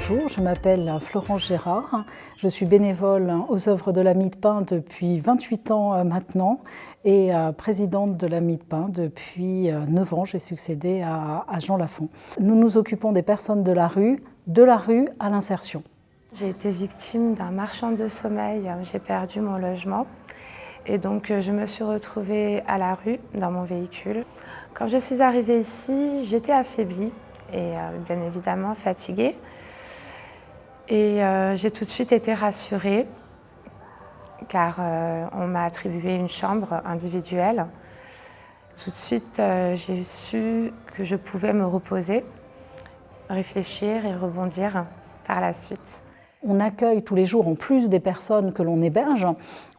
Bonjour, je m'appelle Florence Gérard. Je suis bénévole aux œuvres de l'Ami de Pin depuis 28 ans maintenant et présidente de l'Ami de Pin depuis 9 ans. J'ai succédé à Jean Lafont. Nous nous occupons des personnes de la rue à l'insertion. J'ai été victime d'un marchand de sommeil, j'ai perdu mon logement et donc je me suis retrouvée à la rue dans mon véhicule. Quand je suis arrivée ici, j'étais affaiblie et bien évidemment fatiguée. Et j'ai tout de suite été rassurée car on m'a attribué une chambre individuelle. Tout de suite, j'ai su que je pouvais me reposer, réfléchir et rebondir par la suite. On accueille tous les jours, en plus des personnes que l'on héberge,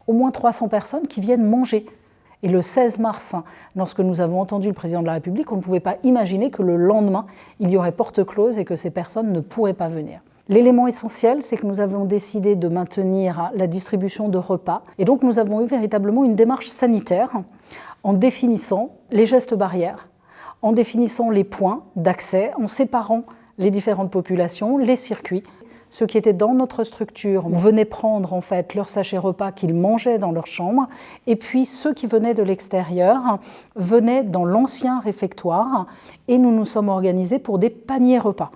au moins 300 personnes qui viennent manger. Et le 16 mars, lorsque nous avons entendu le président de la République, on ne pouvait pas imaginer que le lendemain, il y aurait porte close et que ces personnes ne pourraient pas venir. L'élément essentiel, c'est que nous avons décidé de maintenir la distribution de repas. Et donc nous avons eu véritablement une démarche sanitaire en définissant les gestes barrières, en définissant les points d'accès, en séparant les différentes populations, les circuits. Ceux qui étaient dans notre structure venaient prendre en fait leur sachet repas qu'ils mangeaient dans leur chambre, et puis ceux qui venaient de l'extérieur venaient dans l'ancien réfectoire, et nous nous sommes organisés pour des paniers repas.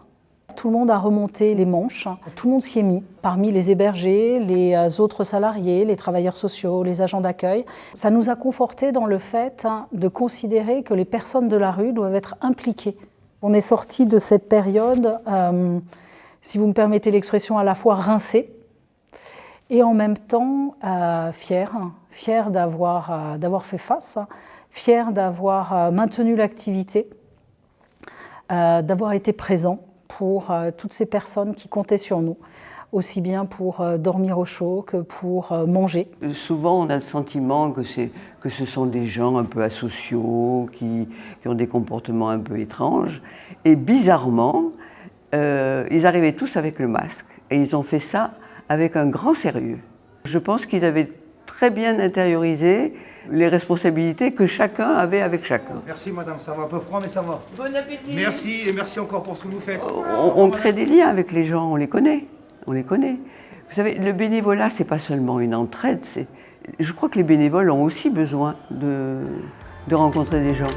Tout le monde a remonté les manches, tout le monde s'y est mis, parmi les hébergés, les autres salariés, les travailleurs sociaux, les agents d'accueil. Ça nous a confortés dans le fait de considérer que les personnes de la rue doivent être impliquées. On est sorti de cette période, si vous me permettez l'expression, à la fois rincée et en même temps fière d'avoir fait face, fière d'avoir maintenu l'activité, d'avoir été présent pour toutes ces personnes qui comptaient sur nous, aussi bien pour dormir au chaud que pour manger. Souvent, on a le sentiment que ce sont des gens un peu asociaux, qui ont des comportements un peu étranges. Et bizarrement, ils arrivaient tous avec le masque. Et ils ont fait ça avec un grand sérieux. Je pense qu'ils avaient très bien intériorisé les responsabilités que chacun avait avec chacun. Merci madame, ça va un peu froid mais ça va. Bon appétit. Merci et merci encore pour ce que vous faites. On crée des liens avec les gens, on les connaît. Vous savez, le bénévolat, c'est pas seulement une entraide, je crois que les bénévoles ont aussi besoin de rencontrer des gens.